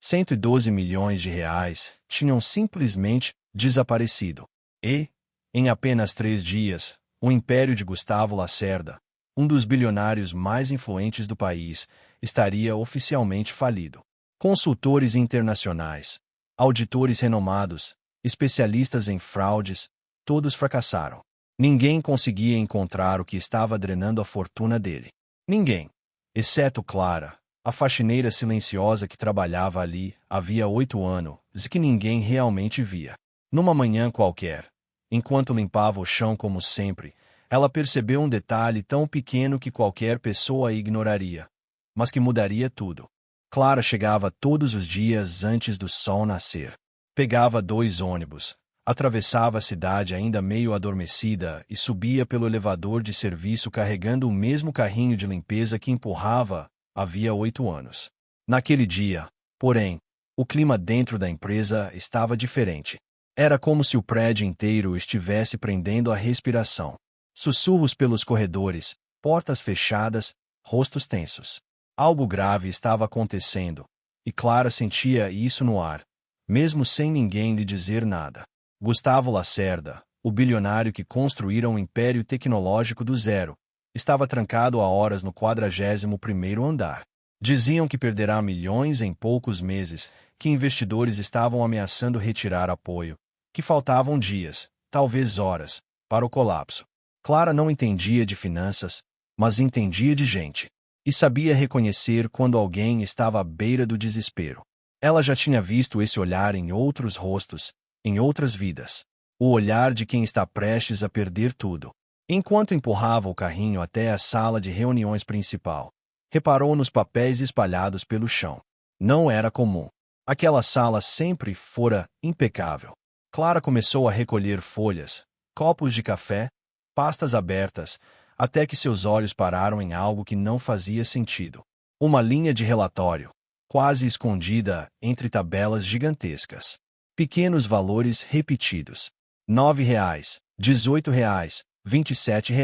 112 milhões de reais tinham simplesmente desaparecido. E, em apenas 3 dias, o império de Gustavo Lacerda, um dos bilionários mais influentes do país, estaria oficialmente falido. Consultores internacionais, auditores renomados, especialistas em fraudes, todos fracassaram. Ninguém conseguia encontrar o que estava drenando a fortuna dele. Ninguém, exceto Clara, a faxineira silenciosa que trabalhava ali havia 8 anos e que ninguém realmente via. Numa manhã qualquer, enquanto limpava o chão como sempre, ela percebeu um detalhe tão pequeno que qualquer pessoa ignoraria, mas que mudaria tudo. Clara chegava todos os dias antes do sol nascer. Pegava 2 ônibus, atravessava a cidade ainda meio adormecida e subia pelo elevador de serviço carregando o mesmo carrinho de limpeza que empurrava havia 8 anos. Naquele dia, porém, o clima dentro da empresa estava diferente. Era como se o prédio inteiro estivesse prendendo a respiração. Sussurros pelos corredores, portas fechadas, rostos tensos. Algo grave estava acontecendo, e Clara sentia isso no ar, mesmo sem ninguém lhe dizer nada. Gustavo Lacerda, o bilionário que construíra um império tecnológico do zero, estava trancado há horas no 41º andar. Diziam que perderá milhões em poucos meses, que investidores estavam ameaçando retirar apoio, que faltavam dias, talvez horas, para o colapso. Clara não entendia de finanças, mas entendia de gente. E sabia reconhecer quando alguém estava à beira do desespero. Ela já tinha visto esse olhar em outros rostos, em outras vidas. O olhar de quem está prestes a perder tudo. Enquanto empurrava o carrinho até a sala de reuniões principal, reparou nos papéis espalhados pelo chão. Não era comum. Aquela sala sempre fora impecável. Clara começou a recolher folhas, copos de café, pastas abertas, até que seus olhos pararam em algo que não fazia sentido. Uma linha de relatório, quase escondida entre tabelas gigantescas. Pequenos valores repetidos. R$ 9, R$ 18, R$ 27.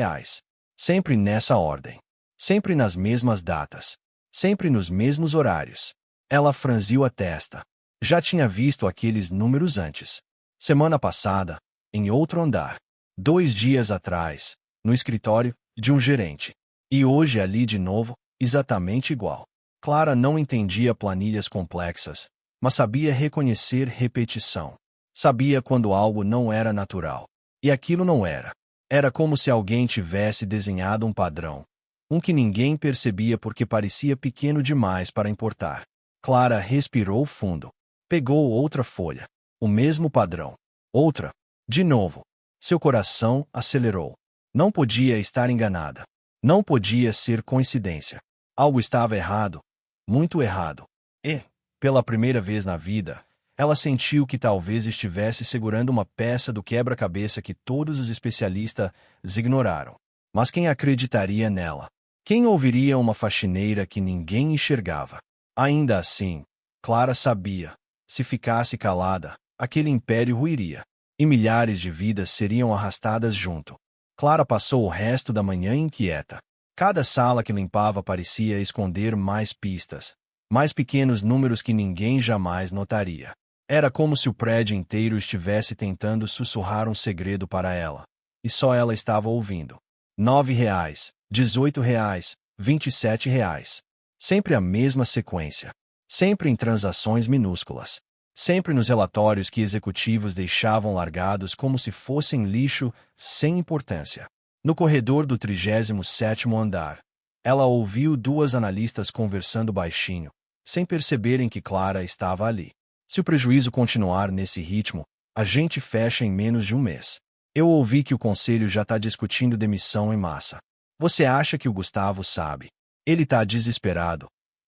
Sempre nessa ordem. Sempre nas mesmas datas. Sempre nos mesmos horários. Ela franziu a testa. Já tinha visto aqueles números antes. Semana passada, em outro andar. 2 dias atrás, no escritório de um gerente. E hoje ali de novo, exatamente igual. Clara não entendia planilhas complexas, mas sabia reconhecer repetição. Sabia quando algo não era natural. E aquilo não era. Era como se alguém tivesse desenhado um padrão. Um que ninguém percebia porque parecia pequeno demais para importar. Clara respirou fundo. Pegou outra folha. O mesmo padrão. Outra. De novo. Seu coração acelerou. Não podia estar enganada. Não podia ser coincidência. Algo estava errado. Muito errado. E, pela primeira vez na vida, ela sentiu que talvez estivesse segurando uma peça do quebra-cabeça que todos os especialistas ignoraram. Mas quem acreditaria nela? Quem ouviria uma faxineira que ninguém enxergava? Ainda assim, Clara sabia. Se ficasse calada, aquele império ruiria. E milhares de vidas seriam arrastadas junto. Clara passou o resto da manhã inquieta. Cada sala que limpava parecia esconder mais pistas, mais pequenos números que ninguém jamais notaria. Era como se o prédio inteiro estivesse tentando sussurrar um segredo para ela. E só ela estava ouvindo. R$ 9, R$ 18, R$ 27. Sempre a mesma sequência. Sempre em transações minúsculas. Sempre nos relatórios que executivos deixavam largados como se fossem lixo sem importância. No corredor do 37º andar, ela ouviu 2 analistas conversando baixinho, sem perceberem que Clara estava ali. Se o prejuízo continuar nesse ritmo, a gente fecha em menos de um mês. Eu ouvi que o conselho já está discutindo demissão em massa. Você acha que o Gustavo sabe? Ele está desesperado.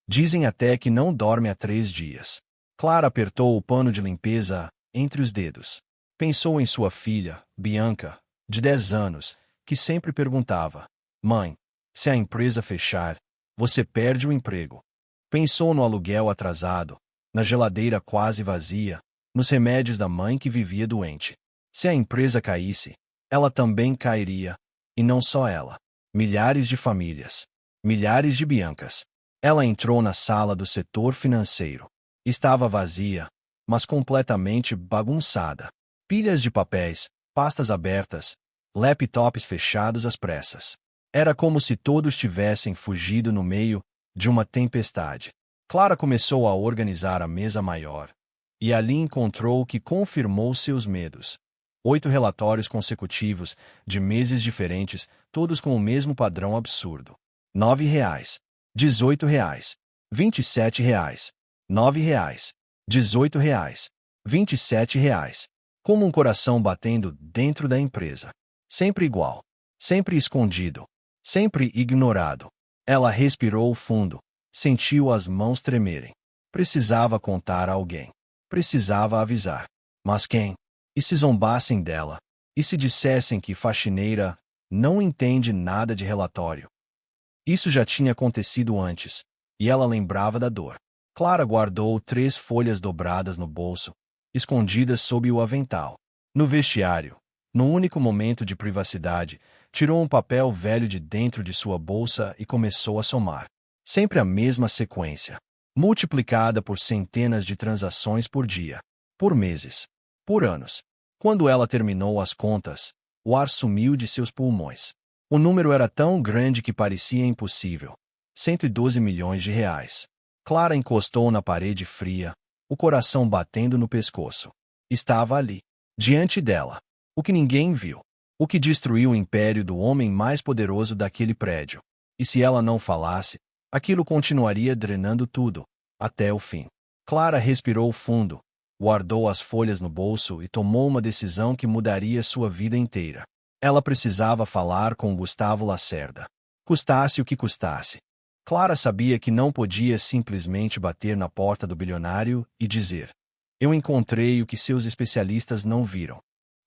Dizem até que não dorme há 3 dias. Clara apertou o pano de limpeza entre os dedos. Pensou em sua filha, Bianca, de 10 anos, que sempre perguntava: Mãe, se a empresa fechar, você perde o emprego. Pensou no aluguel atrasado, na geladeira quase vazia, nos remédios da mãe que vivia doente. Se a empresa caísse, ela também cairia, e não só ela. Milhares de famílias. Milhares de Biancas. Ela entrou na sala do setor financeiro. Estava vazia, mas completamente bagunçada. Pilhas de papéis, pastas abertas, laptops fechados às pressas. Era como se todos tivessem fugido no meio de uma tempestade. Clara começou a organizar a mesa maior. E ali encontrou o que confirmou seus medos. 8 relatórios consecutivos, de meses diferentes, todos com o mesmo padrão absurdo. R$ 9, R$ 18, R$ 27, R$ 9, R$ 18, R$ 27. Como um coração batendo dentro da empresa. Sempre igual. Sempre escondido. Sempre ignorado. Ela respirou fundo. Sentiu as mãos tremerem. Precisava contar a alguém. Precisava avisar. Mas quem? E se zombassem dela? E se dissessem que faxineira não entende nada de relatório? Isso já tinha acontecido antes, e ela lembrava da dor. Clara guardou 3 folhas dobradas no bolso, escondidas sob o avental. No vestiário, no único momento de privacidade, tirou um papel velho de dentro de sua bolsa e começou a somar. Sempre a mesma sequência, multiplicada por centenas de transações por dia, por meses, por anos. Quando ela terminou as contas, o ar sumiu de seus pulmões. O número era tão grande que parecia impossível. 112 milhões de reais. Clara encostou na parede fria, o coração batendo no pescoço. Estava ali, diante dela. O que ninguém viu. O que destruiu o império do homem mais poderoso daquele prédio. E se ela não falasse, aquilo continuaria drenando tudo, até o fim. Clara respirou fundo, guardou as folhas no bolso e tomou uma decisão que mudaria sua vida inteira. Ela precisava falar com Gustavo Lacerda. Custasse o que custasse. Clara sabia que não podia simplesmente bater na porta do bilionário e dizer: "Eu encontrei o que seus especialistas não viram."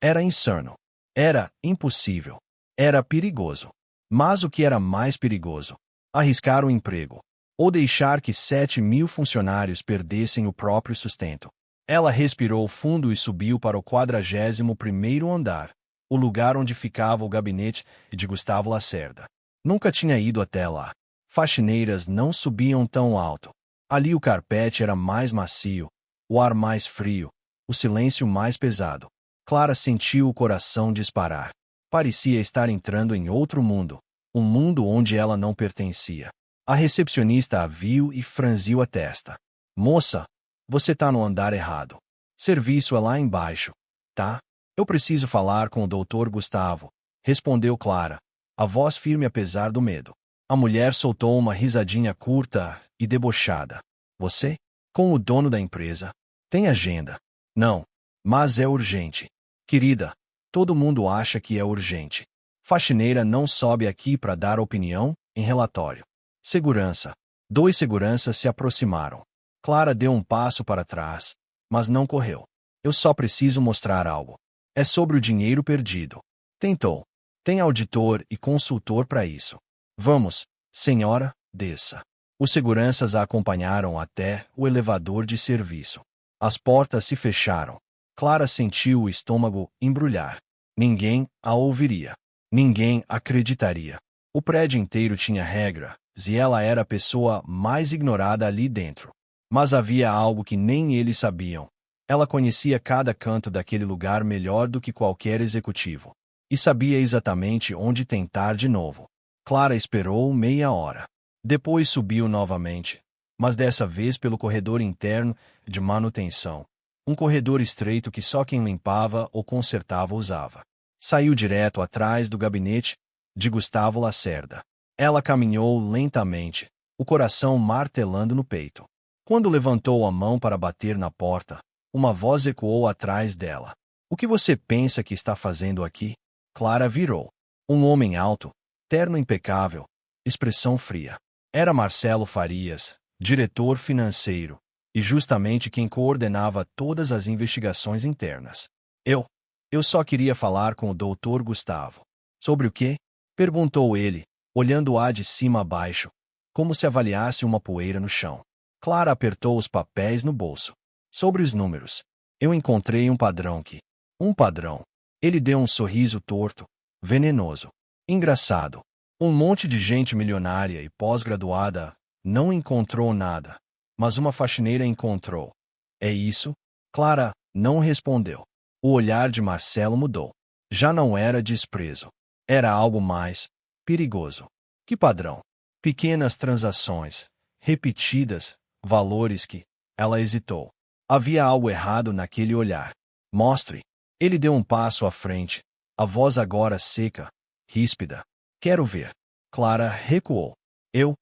Era insano. Era impossível. Era perigoso. Mas o que era mais perigoso? Arriscar o emprego. Ou deixar que 7.000 funcionários perdessem o próprio sustento. Ela respirou fundo e subiu para o 41º andar, o lugar onde ficava o gabinete de Gustavo Lacerda. Nunca tinha ido até lá. Faxineiras não subiam tão alto. Ali o carpete era mais macio, o ar mais frio, o silêncio mais pesado. Clara sentiu o coração disparar. Parecia estar entrando em outro mundo, um mundo onde ela não pertencia. A recepcionista a viu e franziu a testa. "Moça, você tá no andar errado. Serviço é lá embaixo, tá? Eu preciso falar com o Dr. Gustavo", respondeu Clara, a voz firme apesar do medo. A mulher soltou uma risadinha curta e debochada. "Você? Com o dono da empresa? Tem agenda?" "Não, mas é urgente." "Querida, todo mundo acha que é urgente. Faxineira não sobe aqui para dar opinião em relatório." Segurança. 2 seguranças se aproximaram. Clara deu um passo para trás, mas não correu. "Eu só preciso mostrar algo. É sobre o dinheiro perdido." Tentou. "Tem auditor e consultor para isso." "Vamos, senhora, desça." Os seguranças a acompanharam até o elevador de serviço. As portas se fecharam. Clara sentiu o estômago embrulhar. Ninguém a ouviria. Ninguém acreditaria. O prédio inteiro tinha regras, e ela era a pessoa mais ignorada ali dentro. Mas havia algo que nem eles sabiam. Ela conhecia cada canto daquele lugar melhor do que qualquer executivo. E sabia exatamente onde tentar de novo. Clara esperou meia hora. Depois subiu novamente, mas dessa vez pelo corredor interno de manutenção. Um corredor estreito que só quem limpava ou consertava usava. Saiu direto atrás do gabinete de Gustavo Lacerda. Ela caminhou lentamente, o coração martelando no peito. Quando levantou a mão para bater na porta, uma voz ecoou atrás dela. "O que você pensa que está fazendo aqui?" Clara virou. Um homem alto, terno impecável, expressão fria. Era Marcelo Farias, diretor financeiro, e justamente quem coordenava todas as investigações internas. Eu só queria falar com o Dr. Gustavo." "Sobre o quê?" perguntou ele, olhando-a de cima a baixo, como se avaliasse uma poeira no chão. Clara apertou os papéis no bolso. "Sobre os números. Eu encontrei um padrão que..." "Um padrão." Ele deu um sorriso torto, venenoso. "Engraçado. Um monte de gente milionária e pós-graduada não encontrou nada. mas uma faxineira encontrou. É isso? Clara não respondeu. O olhar de Marcelo mudou. Já não era desprezo. Era algo mais perigoso. Que padrão? Pequenas transações, repetidas, valores que... Ela hesitou. Havia algo errado naquele olhar. Mostre. Ele deu um passo à frente, a voz agora seca, ríspida. Quero ver. Clara recuou. Eu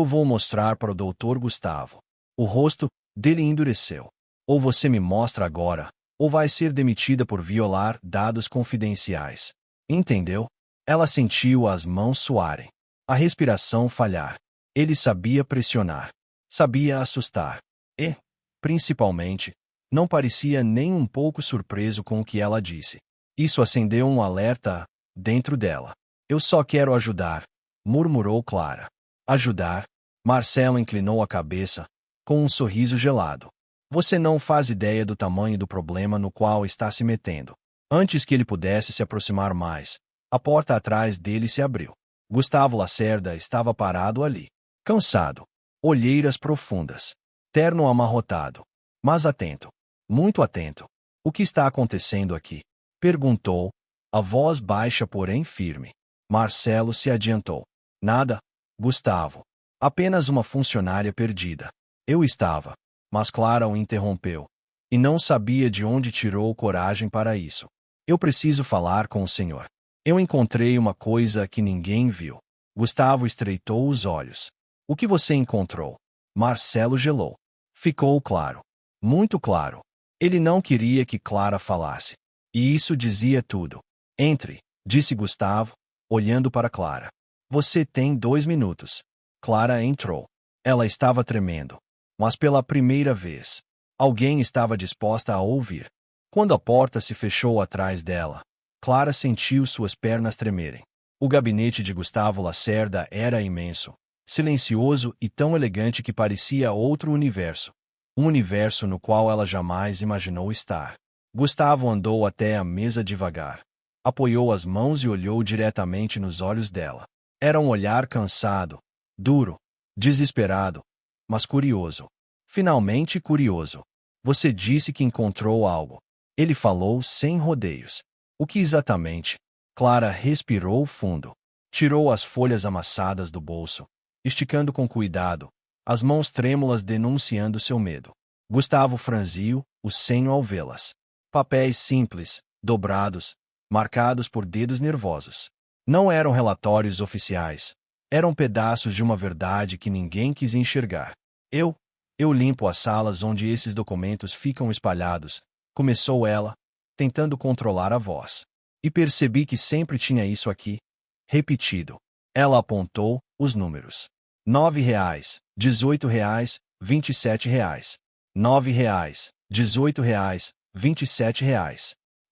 vou mostrar para o Dr. Gustavo. O rosto dele endureceu. Ou você me mostra agora, ou vai ser demitida por violar dados confidenciais. Entendeu? Ela sentiu as mãos suarem, a respiração falhar. Ele sabia pressionar, sabia assustar. E, principalmente, não parecia nem um pouco surpreso com o que ela disse. Isso acendeu um alerta dentro dela. Eu só quero ajudar, murmurou Clara. Ajudar? Marcelo inclinou a cabeça, com um sorriso gelado. Você não faz ideia do tamanho do problema no qual está se metendo. Antes que ele pudesse se aproximar mais, a porta atrás dele se abriu. Gustavo Lacerda estava parado ali, cansado, olheiras profundas, terno amarrotado, mas atento, muito atento. O que está acontecendo aqui? Perguntou, a voz baixa porém firme. Marcelo se adiantou. Nada, Gustavo. Apenas uma funcionária perdida. Eu estava. Mas Clara o interrompeu. E não sabia de onde tirou coragem para isso. Eu preciso falar com o senhor. Eu encontrei uma coisa que ninguém viu. Gustavo estreitou os olhos. O que você encontrou? Marcelo gelou. Ficou claro. Muito claro. Ele não queria que Clara falasse. E isso dizia tudo. Entre, disse Gustavo, olhando para Clara. Você tem 2 minutos. Clara entrou. Ela estava tremendo. Mas pela primeira vez, alguém estava disposta a ouvir. Quando a porta se fechou atrás dela, Clara sentiu suas pernas tremerem. O gabinete de Gustavo Lacerda era imenso, silencioso e tão elegante que parecia outro universo. Um universo no qual ela jamais imaginou estar. Gustavo andou até a mesa devagar. Apoiou as mãos e olhou diretamente nos olhos dela. Era um olhar cansado, duro, desesperado, mas curioso. Finalmente curioso. Você disse que encontrou algo. Ele falou sem rodeios. O que exatamente? Clara respirou fundo. Tirou as folhas amassadas do bolso, esticando com cuidado, as mãos trêmulas denunciando seu medo. Gustavo franziu o senho ao vê-las. Papéis simples, dobrados, marcados por dedos nervosos. Não eram relatórios oficiais. Eram pedaços de uma verdade que ninguém quis enxergar. Eu limpo as salas onde esses documentos ficam espalhados, começou ela, tentando controlar a voz. E percebi que sempre tinha isso aqui. Repetido. Ela apontou os números. R$ 9, R$ 18, R$ 27. R$ 9, R$ 18, R$ 27.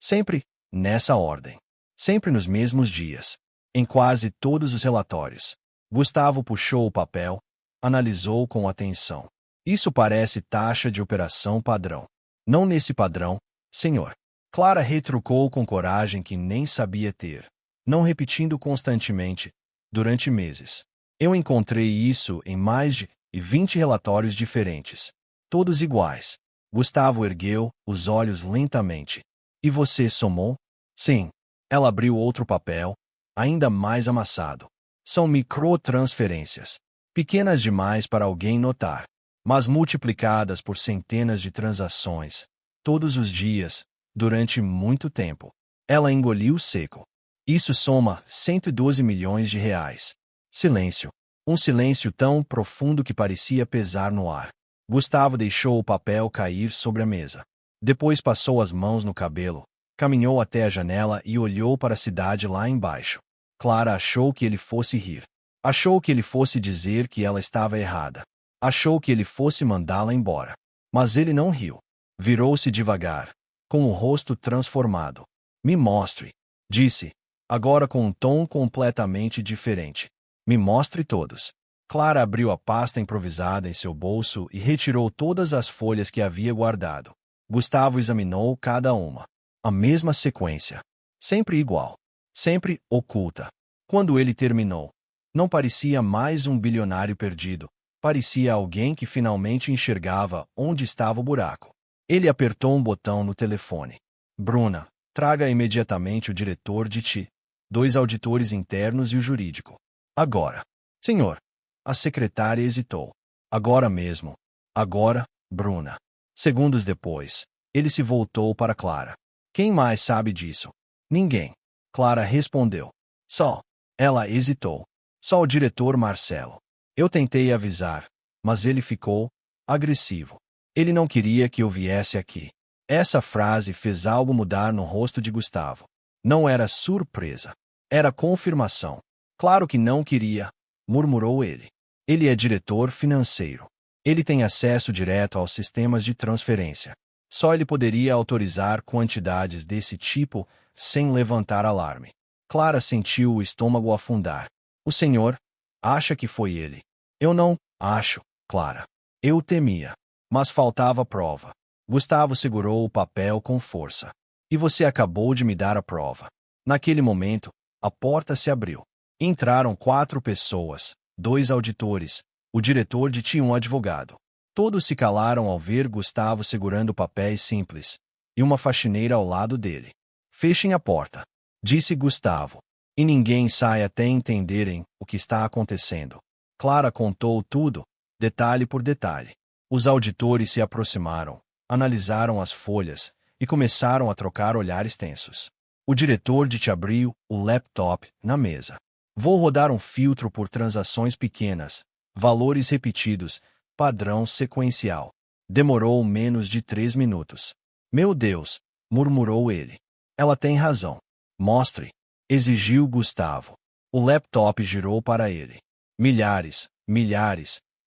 Sempre nessa ordem. Sempre nos mesmos dias. Em quase todos os relatórios. Gustavo puxou o papel, analisou com atenção. Isso parece taxa de operação padrão. Não nesse padrão, senhor. Clara retrucou com coragem que nem sabia ter, não repetindo constantemente, durante meses. Eu encontrei isso em mais de 20 relatórios diferentes. Todos iguais. Gustavo ergueu os olhos lentamente. E você somou? Sim. Ela abriu outro papel, ainda mais amassado. São microtransferências. Pequenas demais para alguém notar, mas multiplicadas por centenas de transações, todos os dias, durante muito tempo. Ela engoliu seco. Isso soma 112 milhões de reais. Silêncio. Um silêncio tão profundo que parecia pesar no ar. Gustavo deixou o papel cair sobre a mesa. Depois passou as mãos no cabelo, caminhou até a janela e olhou para a cidade lá embaixo. Clara achou que ele fosse rir. Achou que ele fosse dizer que ela estava errada. Achou que ele fosse mandá-la embora. Mas ele não riu. Virou-se devagar, com o rosto transformado. Me mostre, disse, agora com um tom completamente diferente. Me mostre todos. Clara abriu a pasta improvisada em seu bolso e retirou todas as folhas que havia guardado. Gustavo examinou cada uma. A mesma sequência. Sempre igual. Sempre oculta. Quando ele terminou, não parecia mais um bilionário perdido, Parecia alguém que finalmente enxergava onde estava o buraco. Ele apertou um botão no telefone. Bruna, traga imediatamente o diretor de TI, 2 auditores internos e o jurídico. Agora. Senhor. A secretária hesitou. Agora mesmo. Agora, Bruna. Segundos depois, ele se voltou para Clara. Quem mais sabe disso? Ninguém. Clara respondeu. Só. Ela hesitou. Só o diretor Marcelo. Eu tentei avisar, mas ele ficou agressivo. Ele não queria que eu viesse aqui. Essa frase fez algo mudar no rosto de Gustavo. Não era surpresa. Era confirmação. Claro que não queria, murmurou ele. Ele é diretor financeiro. Ele tem acesso direto aos sistemas de transferência. Só ele poderia autorizar quantidades desse tipo sem levantar alarme. Clara sentiu o estômago afundar. O senhor acha que foi ele? Eu não acho, Clara. Eu temia. Mas faltava prova. Gustavo segurou o papel com força. E você acabou de me dar a prova. Naquele momento, a porta se abriu. Entraram 4 pessoas, 2 auditores, o diretor de TI e um advogado. Todos se calaram ao ver Gustavo segurando papéis simples e uma faxineira ao lado dele. Fechem a porta, disse Gustavo, e ninguém sai até entenderem o que está acontecendo. Clara contou tudo, detalhe por detalhe. Os auditores se aproximaram, analisaram as folhas e começaram a trocar olhares tensos. O diretor de TI abriu o laptop na mesa. Vou rodar um filtro por transações pequenas, valores repetidos, padrão sequencial. Demorou menos de 3 minutos. Meu Deus, murmurou ele. Ela tem razão. Mostre, exigiu Gustavo. O laptop girou para ele. Milhares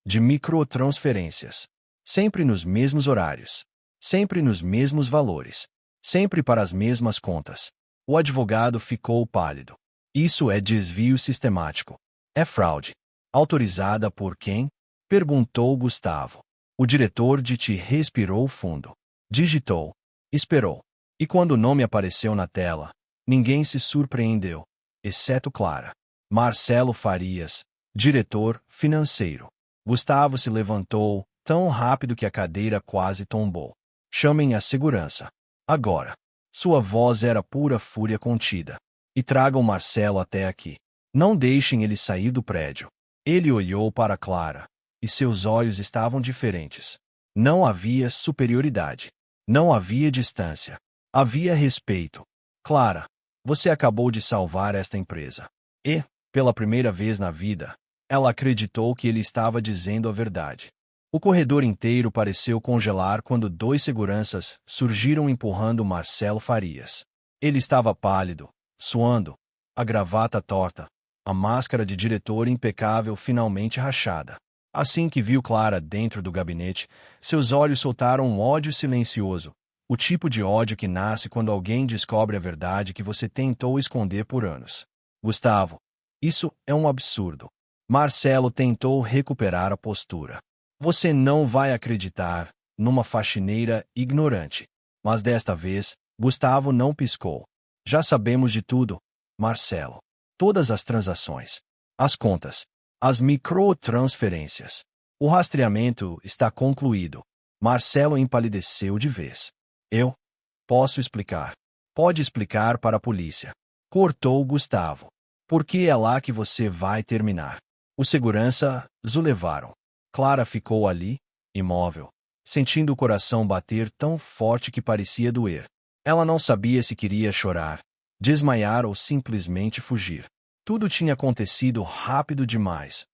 de microtransferências. Sempre nos mesmos horários. Sempre nos mesmos valores. Sempre para as mesmas contas. O advogado ficou pálido. Isso é desvio sistemático. É fraude. Autorizada por quem? Perguntou Gustavo. O diretor de TI respirou fundo. Digitou. Esperou. E quando o nome apareceu na tela, ninguém se surpreendeu, exceto Clara. Marcelo Farias, diretor financeiro. Gustavo se levantou, tão rápido que a cadeira quase tombou. Chamem a segurança. Agora. Sua voz era pura fúria contida. E tragam Marcelo até aqui. Não deixem ele sair do prédio. Ele olhou para Clara, e seus olhos estavam diferentes. Não havia superioridade. Não havia distância. Havia respeito. Clara, você acabou de salvar esta empresa. E, pela primeira vez na vida, ela acreditou que ele estava dizendo a verdade. O corredor inteiro pareceu congelar quando 2 seguranças surgiram empurrando Marcelo Farias. Ele estava pálido, suando, a gravata torta, a máscara de diretor impecável finalmente rachada. Assim que viu Clara dentro do gabinete, seus olhos soltaram um ódio silencioso, o tipo de ódio que nasce quando alguém descobre a verdade que você tentou esconder por anos. Gustavo, isso é um absurdo. Marcelo tentou recuperar a postura. Você não vai acreditar numa faxineira ignorante. Mas desta vez, Gustavo não piscou. Já sabemos de tudo, Marcelo. Todas as transações, as contas, as microtransferências. O rastreamento está concluído. Marcelo empalideceu de vez. Eu posso explicar. Pode explicar para a polícia. Cortou Gustavo. Porque é lá que você vai terminar. Os seguranças o levaram. Clara ficou ali, imóvel, sentindo o coração bater tão forte que parecia doer. Ela não sabia se queria chorar, desmaiar ou simplesmente fugir. Tudo tinha acontecido rápido demais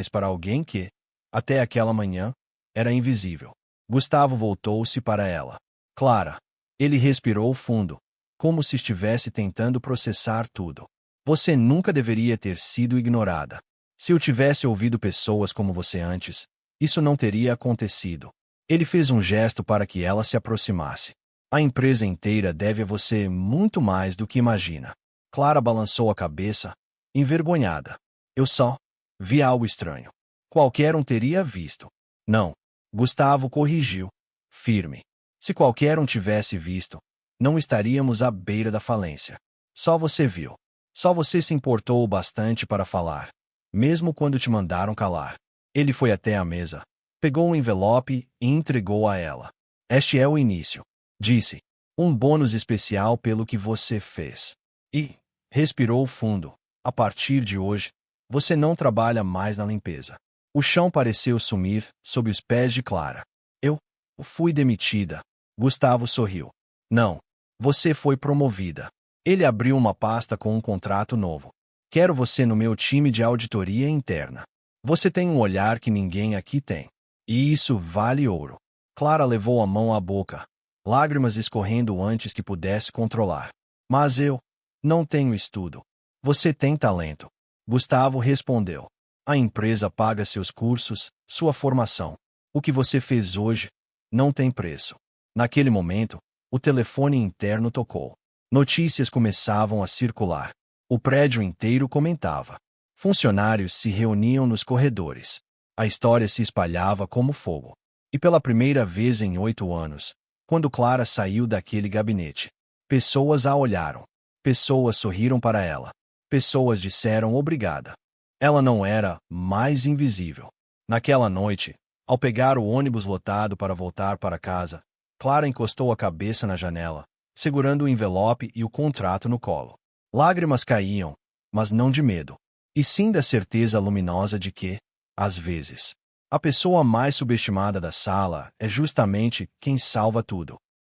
para alguém que, até aquela manhã, era invisível. Gustavo voltou-se para ela. Clara. Ele respirou fundo, como se estivesse tentando processar tudo. Você nunca deveria ter sido ignorada. Se eu tivesse ouvido pessoas como você antes, isso não teria acontecido. Ele fez um gesto para que ela se aproximasse. A empresa inteira deve a você muito mais do que imagina. Clara balançou a cabeça, envergonhada. Eu só vi algo estranho. Qualquer um teria visto. Não. Gustavo corrigiu, firme. Se qualquer um tivesse visto, não estaríamos à beira da falência. Só você viu. Só você se importou o bastante para falar. Mesmo quando te mandaram calar. Ele foi até a mesa, pegou um envelope e entregou a ela. Este é o início, disse. Um bônus especial pelo que você fez. E respirou fundo. A partir de hoje, você não trabalha mais na limpeza. O chão pareceu sumir sob os pés de Clara. Eu fui demitida. Gustavo sorriu. Não. Você foi promovida. Ele abriu uma pasta com um contrato novo. Quero você no meu time de auditoria interna. Você tem um olhar que ninguém aqui tem. E isso vale ouro. Clara levou a mão à boca, lágrimas escorrendo antes que pudesse controlar. Mas eu não tenho estudo. Você tem talento. Gustavo respondeu. A empresa paga seus cursos, sua formação. O que você fez hoje não tem preço. Naquele momento, o telefone interno tocou. Notícias começavam a circular. O prédio inteiro comentava. Funcionários se reuniam nos corredores. A história se espalhava como fogo. E pela primeira vez em 8 anos, quando Clara saiu daquele gabinete, pessoas a olharam. Pessoas sorriram para ela. Pessoas disseram obrigada. Ela não era mais invisível. Naquela noite, ao pegar o ônibus lotado para voltar para casa, Clara encostou a cabeça na janela, segurando o envelope e o contrato no colo. Lágrimas caíam, mas não de medo, e sim da certeza luminosa de que, às vezes, a pessoa mais subestimada da sala é justamente quem salva tudo.